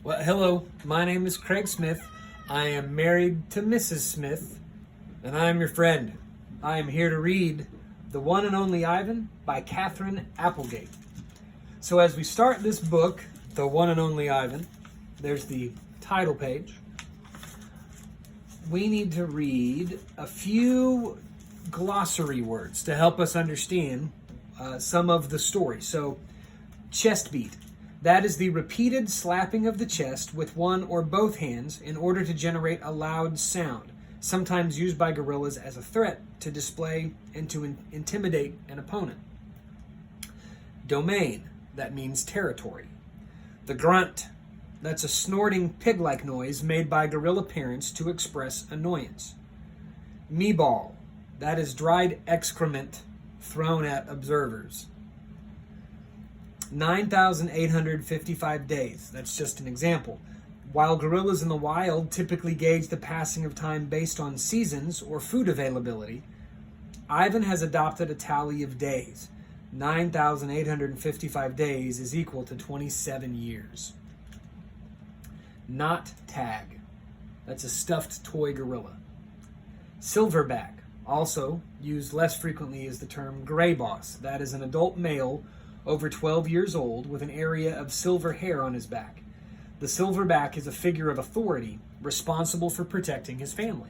Well, hello, my name is Craig Smith. I am married to Mrs. Smith, and I am your friend. I am here to read The One and Only Ivan by Catherine Applegate. So as we start this book, The One and Only Ivan, there's the title page. We need to read a few glossary words to help us understand some of the story. So, chest beat. That is the repeated slapping of the chest with one or both hands in order to generate a loud sound, sometimes used by gorillas as a threat to display and to intimidate an opponent. Domain. That means territory. The grunt. That's a snorting pig-like noise made by gorilla parents to express annoyance. Meeball. That is dried excrement thrown at observers. 9,855 days. That's just an example. While gorillas in the wild typically gauge the passing of time based on seasons or food availability, Ivan has adopted a tally of days. 9,855 days is equal to 27 years. Not tag. That's a stuffed toy gorilla. Silverback, also used less frequently, is the term gray boss. That is an adult male over 12 years old with an area of silver hair on his back. The silverback is a figure of authority responsible for protecting his family.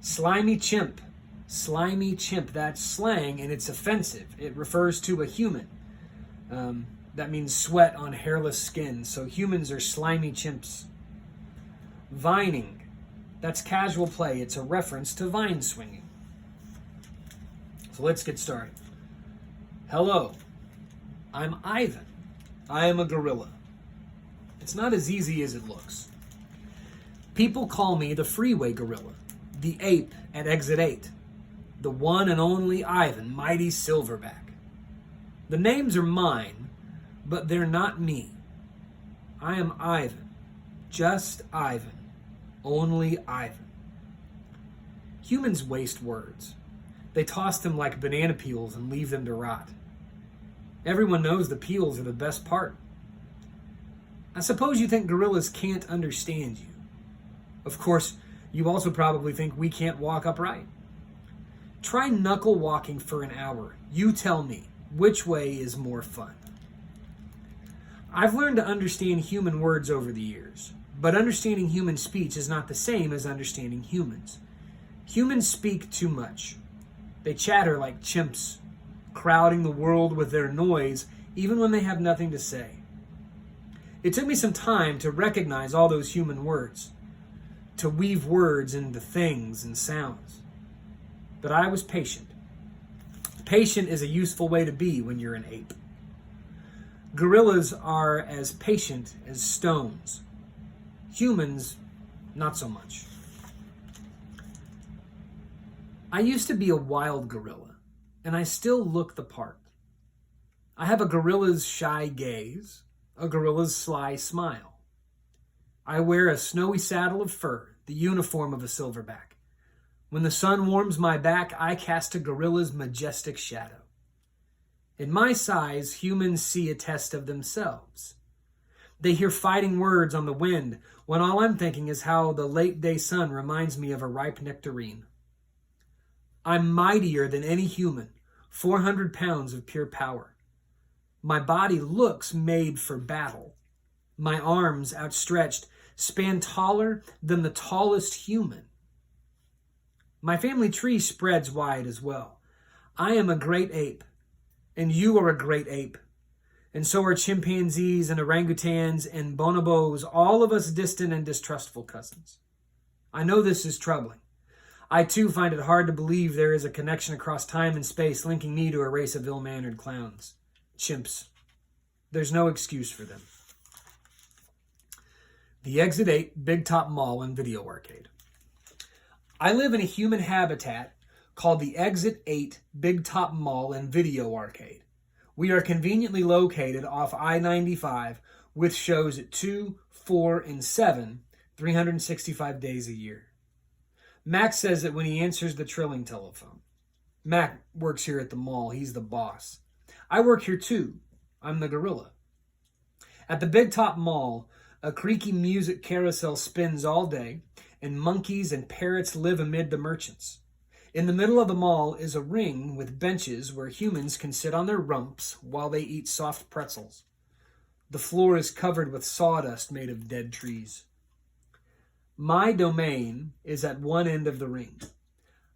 Slimy chimp. Slimy chimp, that's slang and it's offensive. It refers to a human. That means sweat on hairless skin, so humans are slimy chimps. Vining. That's casual play. It's a reference to vine swinging. So let's get started. Hello. I'm Ivan. I am a gorilla. It's not as easy as it looks. People call me the freeway gorilla, the ape at exit 8, the one and only Ivan, mighty silverback. The names are mine, but they're not me. I am Ivan, just Ivan, only Ivan. Humans waste words. They toss them like banana peels and leave them to rot. Everyone knows the peels are the best part. I suppose you think gorillas can't understand you. Of course, you also probably think we can't walk upright. Try knuckle walking for an hour. You tell me, which way is more fun? I've learned to understand human words over the years, but understanding human speech is not the same as understanding humans. Humans speak too much. They chatter like chimps, crowding the world with their noise, even when they have nothing to say. It took me some time to recognize all those human words, to weave words into things and sounds. But I was patient. Patient is a useful way to be when you're an ape. Gorillas are as patient as stones. Humans, not so much. I used to be a wild gorilla, and I still look the part. I have a gorilla's shy gaze, a gorilla's sly smile. I wear a snowy saddle of fur, the uniform of a silverback. When the sun warms my back, I cast a gorilla's majestic shadow. In my size, humans see a test of themselves. They hear fighting words on the wind, when all I'm thinking is how the late-day sun reminds me of a ripe nectarine. I'm mightier than any human, 400 pounds of pure power. My body looks made for battle. My arms, outstretched, span taller than the tallest human. My family tree spreads wide as well. I am a great ape, and you are a great ape. And so are chimpanzees and orangutans and bonobos, all of us distant and distrustful cousins. I know this is troubling. I too find it hard to believe there is a connection across time and space linking me to a race of ill-mannered clowns. Chimps. There's no excuse for them. The Exit 8 Big Top Mall and Video Arcade. I live in a human habitat called the Exit 8 Big Top Mall and Video Arcade. We are conveniently located off I-95 with shows at 2, 4, and 7, 365 days a year. Max says that when he answers the trilling telephone. Mac works here at the mall. He's the boss. I work here too. I'm the gorilla. At the Big Top Mall, A creaky music carousel spins all day, and monkeys and parrots live amid the merchants. In the middle of the mall is a ring with benches where humans can sit on their rumps while they eat soft pretzels. The floor is covered with sawdust made of dead trees. My domain is at one end of the ring.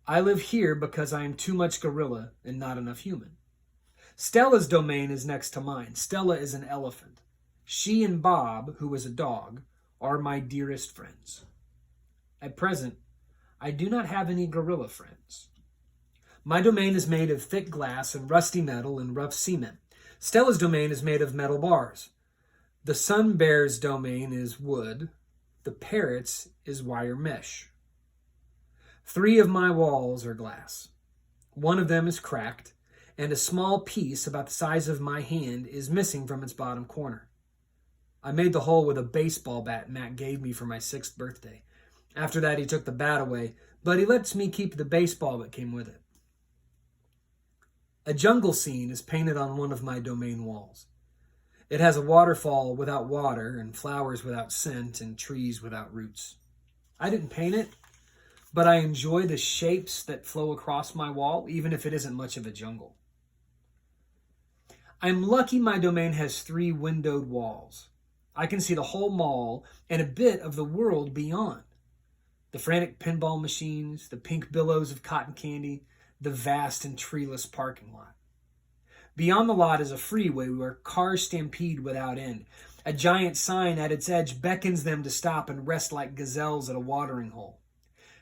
I live here because I am too much gorilla and not enough human. Stella's domain is next to mine. Stella is an elephant. She and Bob, who is a dog, are my dearest friends. At present, I do not have any gorilla friends. My domain is made of thick glass and rusty metal and rough cement. Stella's domain is made of metal bars. The sun bear's domain is wood. The parrot's is wire mesh. 3 of my walls are glass. One of them is cracked, and a small piece about the size of my hand is missing from its bottom corner. I made the hole with a baseball bat Matt gave me for my 6th birthday. After that, he took the bat away, but he lets me keep the baseball that came with it. A jungle scene is painted on one of my domain walls. It has a waterfall without water and flowers without scent and trees without roots. I didn't paint it, but I enjoy the shapes that flow across my wall, even if it isn't much of a jungle. I'm lucky my domain has 3 windowed walls. I can see the whole mall and a bit of the world beyond. The frantic pinball machines, the pink billows of cotton candy, the vast and treeless parking lot. Beyond the lot is a freeway where cars stampede without end. A giant sign at its edge beckons them to stop and rest like gazelles at a watering hole.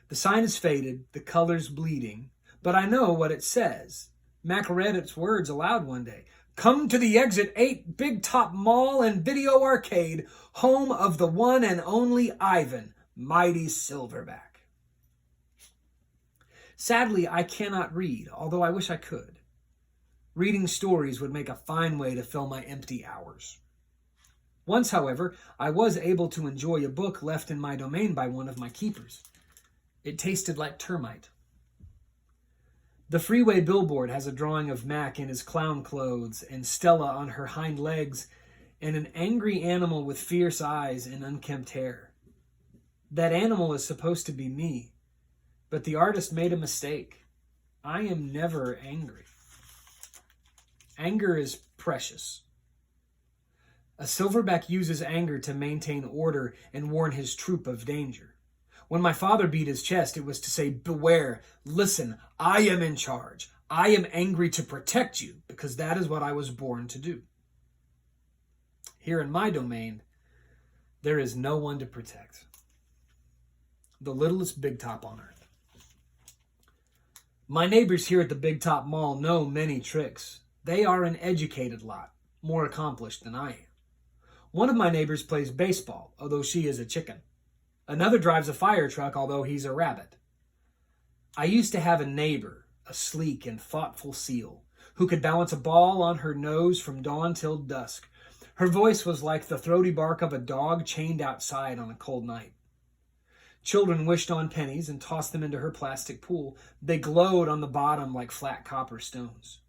The sign is faded, the colors bleeding, but I know what it says. Mac read its words aloud one day. Come to the Exit 8 Big Top Mall and Video Arcade, home of the one and only Ivan, mighty Silverback. Sadly, I cannot read, although I wish I could. Reading stories would make a fine way to fill my empty hours. Once, however, I was able to enjoy a book left in my domain by one of my keepers. It tasted like termite. The freeway billboard has a drawing of Mac in his clown clothes and Stella on her hind legs and an angry animal with fierce eyes and unkempt hair. That animal is supposed to be me, but the artist made a mistake. I am never angry. Anger is precious. A silverback uses anger to maintain order and warn his troop of danger. When my father beat his chest, it was to say, beware, listen, I am in charge. I am angry to protect you, because that is what I was born to do. Here in my domain, there is no one to protect. The littlest big top on earth. My neighbors here at the Big Top Mall know many tricks. They are an educated lot, more accomplished than I am. One of my neighbors plays baseball, although she is a chicken. Another drives a fire truck, although he's a rabbit. I used to have a neighbor, a sleek and thoughtful seal, who could balance a ball on her nose from dawn till dusk. Her voice was like the throaty bark of a dog chained outside on a cold night. Children wished on pennies and tossed them into her plastic pool. They glowed on the bottom like flat copper stones.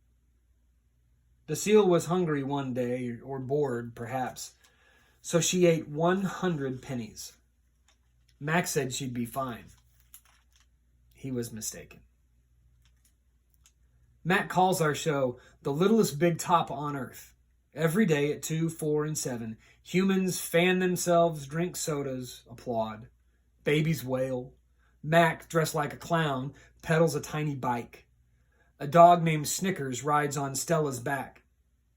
The seal was hungry one day, or bored, perhaps, so she ate 100 pennies. Max said she'd be fine. He was mistaken. Matt calls our show the littlest big top on earth. Every day at 2, 4, and 7, humans fan themselves, drink sodas, applaud. Babies wail. Mac, dressed like a clown, pedals a tiny bike. A dog named Snickers rides on Stella's back.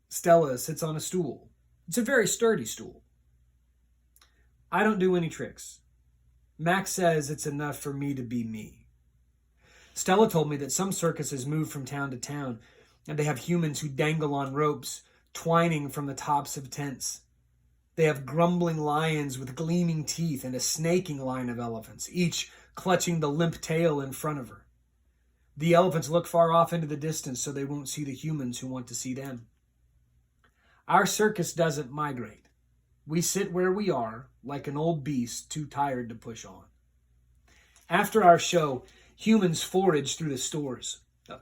Stella sits on a stool. It's a very sturdy stool. I don't do any tricks. Max says it's enough for me to be me. Stella told me that some circuses move from town to town, and they have humans who dangle on ropes, twining from the tops of tents. They have grumbling lions with gleaming teeth and a snaking line of elephants, each clutching the limp tail in front of her. The elephants look far off into the distance so they won't see the humans who want to see them. Our circus doesn't migrate. We sit where we are, like an old beast too tired to push on. After our show, humans forage through the stores.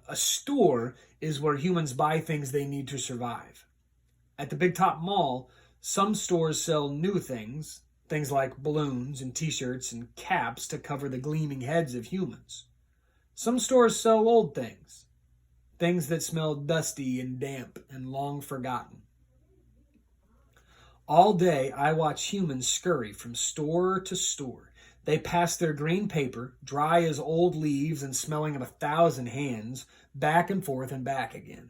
A store is where humans buy things they need to survive. At the Big Top Mall, some stores sell new things, Things like balloons and t-shirts and caps to cover the gleaming heads of humans. Some stores sell old things, things that smell dusty and damp and long forgotten. All day I watch humans scurry from store to store. They pass their green paper, dry as old leaves and smelling of 1,000 hands, back and forth and back again.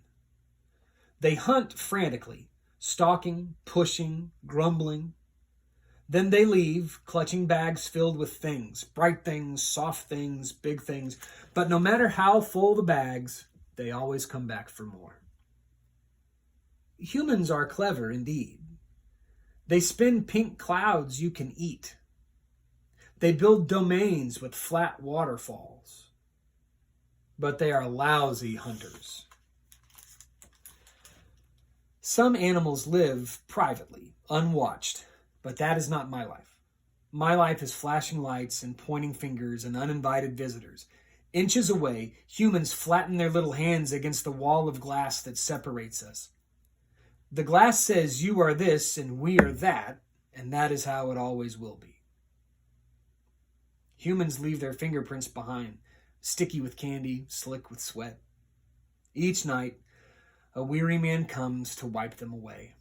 They hunt frantically, stalking, pushing, grumbling. Then they leave, clutching bags filled with things, bright things, soft things, big things. But no matter how full the bags, they always come back for more. Humans are clever indeed. They spin pink clouds you can eat. They build domains with flat waterfalls. But they are lousy hunters. Some animals live privately, unwatched. But that is not my life. My life is flashing lights and pointing fingers and uninvited visitors. Inches away, humans flatten their little hands against the wall of glass that separates us. The glass says you are this and we are that, and that is how it always will be. Humans leave their fingerprints behind, sticky with candy, slick with sweat. Each night, a weary man comes to wipe them away.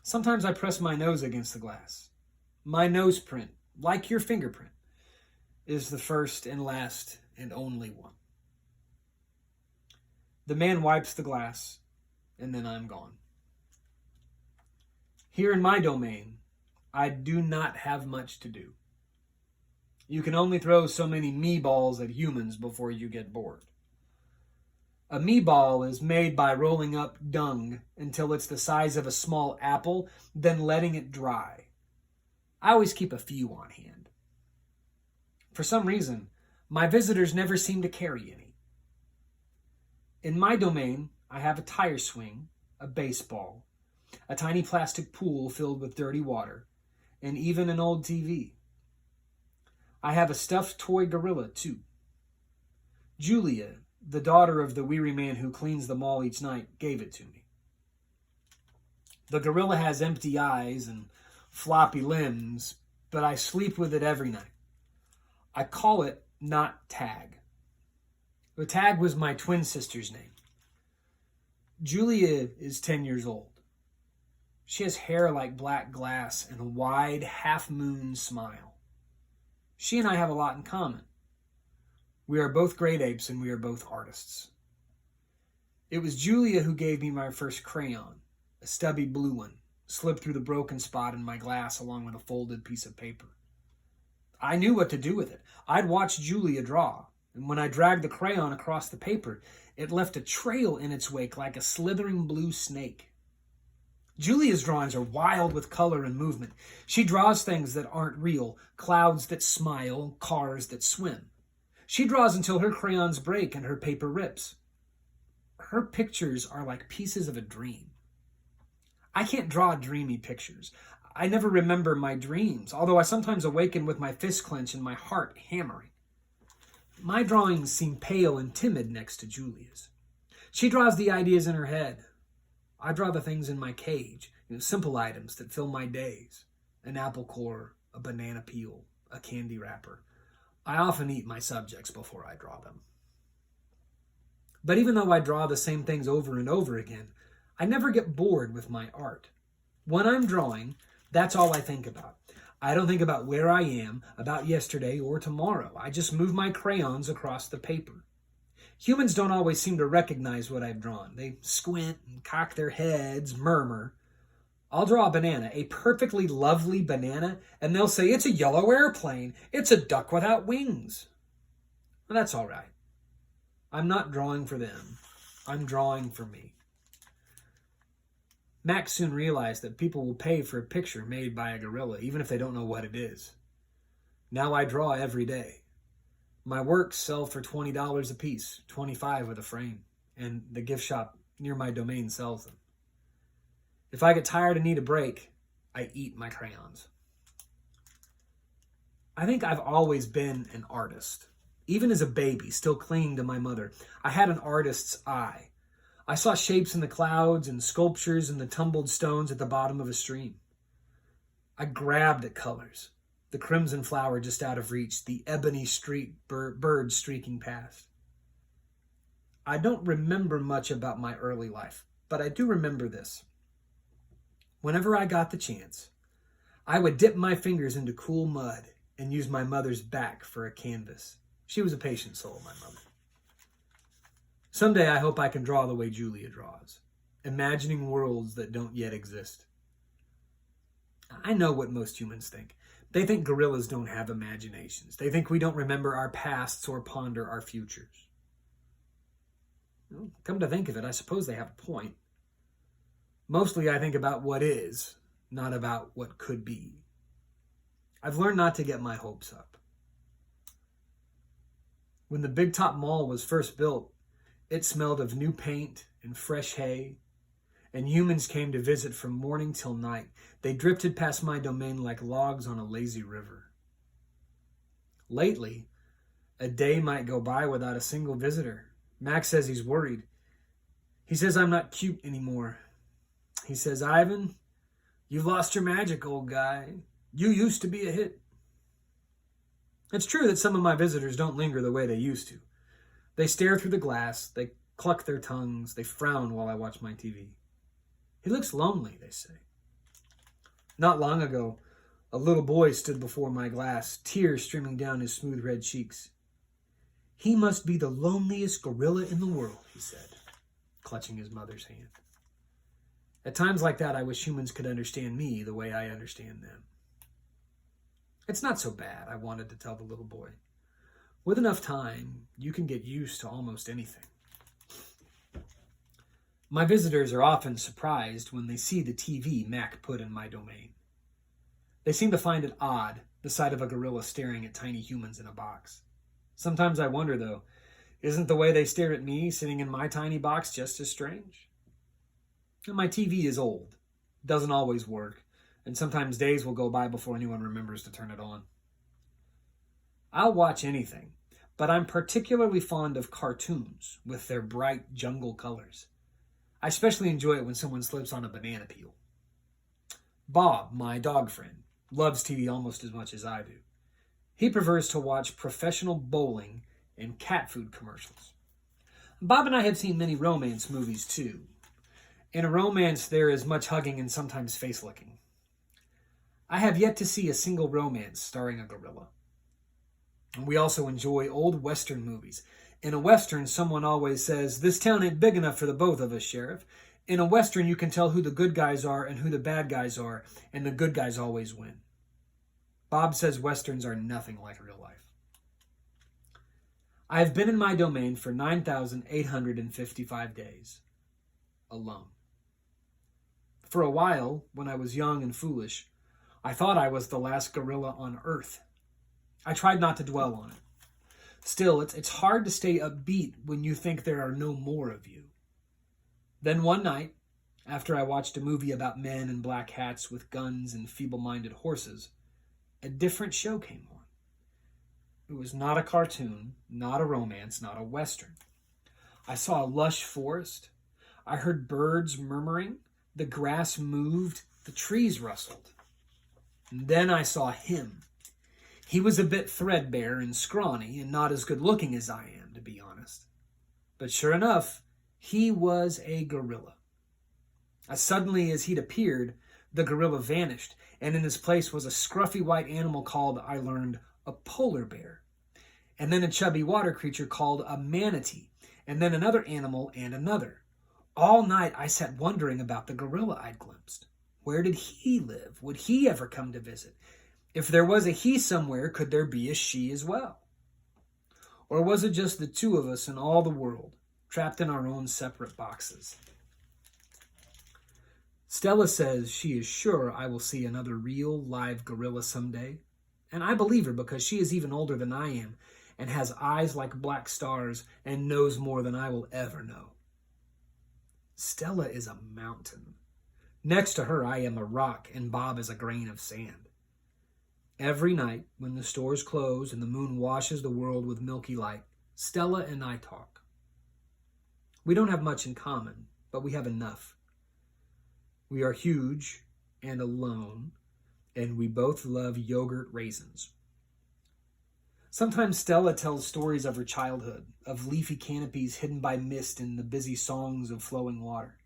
Sometimes I press my nose against the glass. My nose print, like your fingerprint, is the first and last and only one. The man wipes the glass, and then I'm gone. Here in my domain, I do not have much to do. You can only throw so many me balls at humans before you get bored. A me ball is made by rolling up dung until it's the size of a small apple, then letting it dry. I always keep a few on hand. For some reason, my visitors never seem to carry any. In my domain, I have a tire swing, a baseball, a tiny plastic pool filled with dirty water, and even an old TV. I have a stuffed toy gorilla, too. Julia, the daughter of the weary man who cleans the mall each night, gave it to me. The gorilla has empty eyes and floppy limbs, but I sleep with it every night. I call it not Tag. But Tag was my twin sister's name. Julia is 10 years old. She has hair like black glass and a wide half-moon smile. She and I have a lot in common. We are both great apes and we are both artists. It was Julia who gave me my first crayon, a stubby blue one, slipped through the broken spot in my glass along with a folded piece of paper. I knew what to do with it. I'd watched Julia draw, and when I dragged the crayon across the paper, it left a trail in its wake like a slithering blue snake. Julia's drawings are wild with color and movement. She draws things that aren't real, clouds that smile, cars that swim. She draws until her crayons break and her paper rips. Her pictures are like pieces of a dream. I can't draw dreamy pictures. I never remember my dreams, although I sometimes awaken with my fist clenched and my heart hammering. My drawings seem pale and timid next to Julia's. She draws the ideas in her head. I draw the things in my cage, simple items that fill my days. An apple core, a banana peel, a candy wrapper. I often eat my subjects before I draw them. But even though I draw the same things over and over again, I never get bored with my art. When I'm drawing, that's all I think about. I don't think about where I am, about yesterday or tomorrow. I just move my crayons across the paper. Humans don't always seem to recognize what I've drawn. They squint and cock their heads, murmur. I'll draw a banana, a perfectly lovely banana, and they'll say, it's a yellow airplane. It's a duck without wings. Well, that's all right. I'm not drawing for them. I'm drawing for me. Max soon realized that people will pay for a picture made by a gorilla, even if they don't know what it is. Now I draw every day. My works sell for $20 a piece, $25 with a frame, and the gift shop near my domain sells them. If I get tired and need a break, I eat my crayons. I think I've always been an artist. Even as a baby, still clinging to my mother, I had an artist's eye. I saw shapes in the clouds and sculptures in the tumbled stones at the bottom of a stream. I grabbed at colors. The crimson flower just out of reach, the ebony bird streaking past. I don't remember much about my early life, but I do remember this. Whenever I got the chance, I would dip my fingers into cool mud and use my mother's back for a canvas. She was a patient soul, my mother. Someday I hope I can draw the way Julia draws, imagining worlds that don't yet exist. I know what most humans think. They think gorillas don't have imaginations. They think we don't remember our pasts or ponder our futures. Well, come to think of it, I suppose they have a point. Mostly I think about what is, not about what could be. I've learned not to get my hopes up. When the Big Top Mall was first built, it smelled of new paint and fresh hay, and humans came to visit from morning till night. They drifted past my domain like logs on a lazy river. Lately, a day might go by without a single visitor. Max says he's worried. He says I'm not cute anymore. He says, Ivan, you've lost your magic, old guy. You used to be a hit. It's true that some of my visitors don't linger the way they used to. They stare through the glass, they cluck their tongues, they frown while I watch my TV. He looks lonely, they say. Not long ago, a little boy stood before my glass, tears streaming down his smooth red cheeks. He must be the loneliest gorilla in the world, he said, clutching his mother's hand. At times like that, I wish humans could understand me the way I understand them. It's not so bad, I wanted to tell the little boy. With enough time, you can get used to almost anything. My visitors are often surprised when they see the TV Mac put in my domain. They seem to find it odd, the sight of a gorilla staring at tiny humans in a box. Sometimes I wonder, though, isn't the way they stare at me sitting in my tiny box just as strange? And my TV is old, doesn't always work, and sometimes days will go by before anyone remembers to turn it on. I'll watch anything, but I'm particularly fond of cartoons with their bright jungle colors. I especially enjoy it when someone slips on a banana peel. Bob, my dog friend, loves TV almost as much as I do. He prefers to watch professional bowling and cat food commercials. Bob and I have seen many romance movies too. In a romance, there is much hugging and sometimes face-licking. I have yet to see a single romance starring a gorilla. And we also enjoy old Western movies. In a Western, someone always says, "This town ain't big enough for the both of us, Sheriff." In a Western, you can tell who the good guys are and who the bad guys are, and the good guys always win. Bob says Westerns are nothing like real life. I have been in my domain for 9,855 days, alone. For a while, when I was young and foolish, I thought I was the last gorilla on Earth. I tried not to dwell on it. Still, it's hard to stay upbeat when you think there are no more of you. Then one night, after I watched a movie about men in black hats with guns and feeble-minded horses, a different show came on. It was not a cartoon, not a romance, not a Western. I saw a lush forest. I heard birds murmuring. The grass moved. The trees rustled. And then I saw him. He was a bit threadbare and scrawny and not as good looking as I am, to be honest. But sure enough, he was a gorilla. As suddenly as he'd appeared, the gorilla vanished, and in his place was a scruffy white animal called, I learned, a polar bear. And then a chubby water creature called a manatee, and then another animal and another. All night I sat wondering about the gorilla I'd glimpsed. Where did he live? Would he ever come to visit? If there was a he somewhere, could there be a she as well? Or was it just the two of us in all the world, trapped in our own separate boxes? Stella says she is sure I will see another real, live gorilla someday. And I believe her because she is even older than I am and has eyes like black stars and knows more than I will ever know. Stella is a mountain. Next to her, I am a rock and Bob is a grain of sand. Every night, when the stores close and the moon washes the world with milky light, Stella and I talk. We don't have much in common, but we have enough. We are huge and alone, and we both love yogurt raisins. Sometimes Stella tells stories of her childhood, of leafy canopies hidden by mist and the busy songs of flowing water.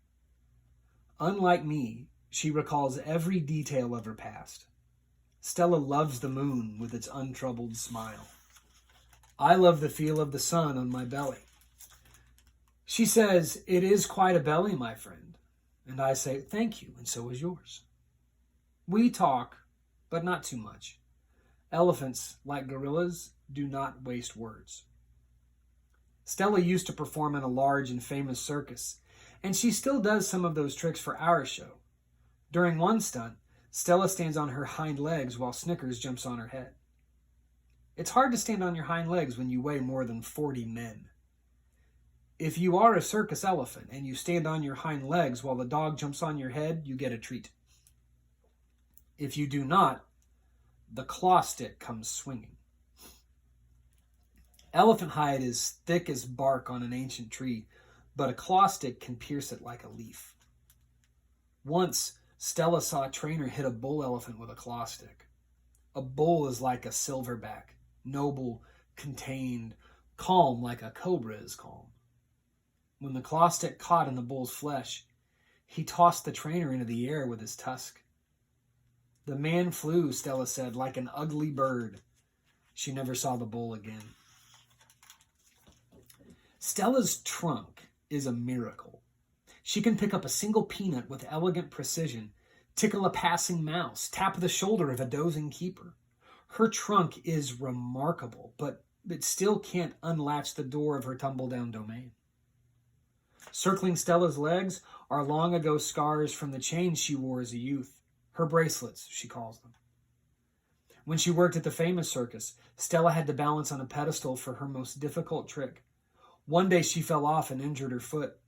Unlike me, she recalls every detail of her past. Stella loves the moon with its untroubled smile. I love the feel of the sun on my belly. She says, "It is quite a belly, my friend." And I say, "Thank you, and so is yours." We talk, but not too much. Elephants, like gorillas, do not waste words. Stella used to perform in a large and famous circus, and she still does some of those tricks for our show. During one stunt, Stella stands on her hind legs while Snickers jumps on her head. It's hard to stand on your hind legs when you weigh more than 40 men. If you are a circus elephant and you stand on your hind legs while the dog jumps on your head, you get a treat. If you do not, the claw stick comes swinging. Elephant hide is thick as bark on an ancient tree, but a claw stick can pierce it like a leaf. Once, Stella saw a trainer hit a bull elephant with a claw stick. A bull is like a silverback, noble, contained, calm like a cobra is calm. When the claw stick caught in the bull's flesh, he tossed the trainer into the air with his tusk. The man flew, Stella said, like an ugly bird. She never saw the bull again. Stella's trunk is a miracle. She can pick up a single peanut with elegant precision, tickle a passing mouse, tap the shoulder of a dozing keeper. Her trunk is remarkable, but it still can't unlatch the door of her tumble-down domain. Circling Stella's legs are long-ago scars from the chains she wore as a youth. Her bracelets, she calls them. When she worked at the famous circus, Stella had to balance on a pedestal for her most difficult trick. One day she fell off and injured her foot.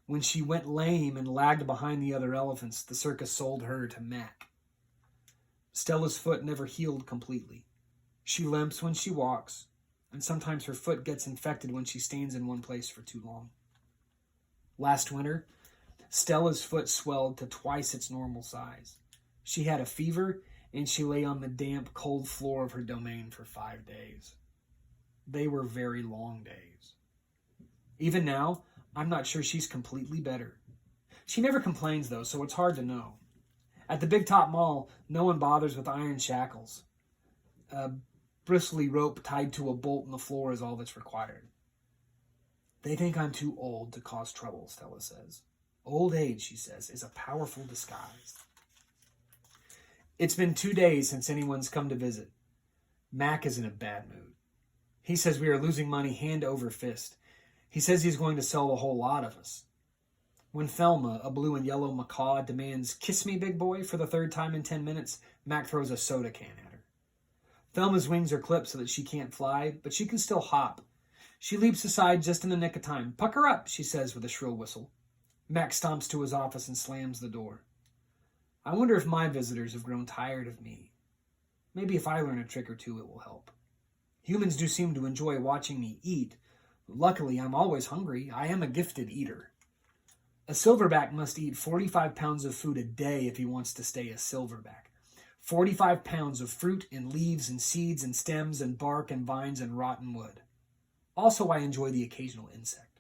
When she went lame and lagged behind the other elephants, the circus sold her to Mac. Stella's foot never healed completely. She limps when she walks, and sometimes her foot gets infected when she stands in one place for too long. Last winter, Stella's foot swelled to twice its normal size. She had a fever, and she lay on the damp, cold floor of her domain for 5 days. They were very long days. Even now, I'm not sure she's completely better. She never complains, though, so it's hard to know. At the Big Top Mall, no one bothers with iron shackles. A bristly rope tied to a bolt in the floor is all that's required. They think I'm too old to cause trouble, Stella says. Old age, she says, is a powerful disguise. It's been 2 days since anyone's come to visit. Mac is in a bad mood. He says we are losing money hand over fist. He says he's going to sell the whole lot of us. When Thelma, a blue and yellow macaw, demands, "Kiss me, big boy," for the 3rd time in 10 minutes, Mac throws a soda can at her. Thelma's wings are clipped so that she can't fly, but she can still hop. She leaps aside just in the nick of time. "Pucker up," she says with a shrill whistle. Mac stomps to his office and slams the door. I wonder if my visitors have grown tired of me. Maybe if I learn a trick or two, it will help. Humans do seem to enjoy watching me eat. Luckily, I'm always hungry. I am a gifted eater. A silverback must eat 45 pounds of food a day if he wants to stay a silverback. 45 pounds of fruit and leaves and seeds and stems and bark and vines and rotten wood. Also, I enjoy the occasional insect.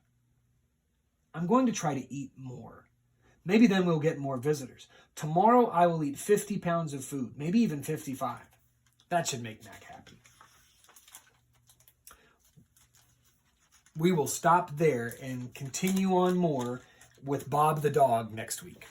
I'm going to try to eat more. Maybe then we'll get more visitors. Tomorrow I will eat 50 pounds of food, maybe even 55. That should make Mac happy. We will stop there and continue on more with Bob the dog next week.